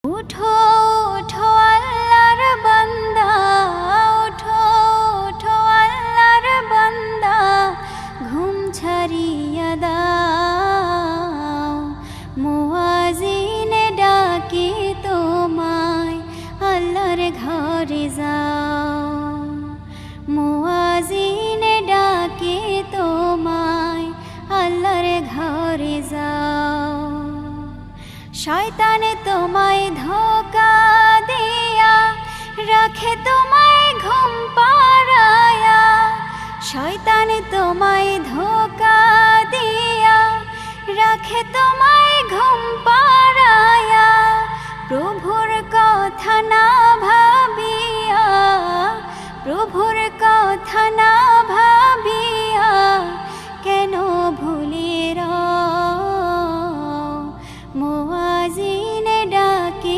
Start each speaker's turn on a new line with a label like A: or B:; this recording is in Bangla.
A: উঠো উঠো আল্লাহর বান্দা, উঠো উঠো আল্লাহর বান্দা, ঘুম ছাড়িয়া দাও। মুয়াজ্জিন ডাকে তোমায়, আল্লাহর ঘরে যাও। মুয়াজ্জিন ডাকে তোমায়, আল্লাহর ঘরে যাও। শয়তান তোমায় ধোঁকা দিয়া রাখে তোমায় ঘুম পাড়ায়া। শয়তান তোমায় ধোঁকা দিয়া রাখে তোমায় ঘুম পাড়ায়া। প্রভুর কথা না ভাবিয়া, প্রভুর কথা না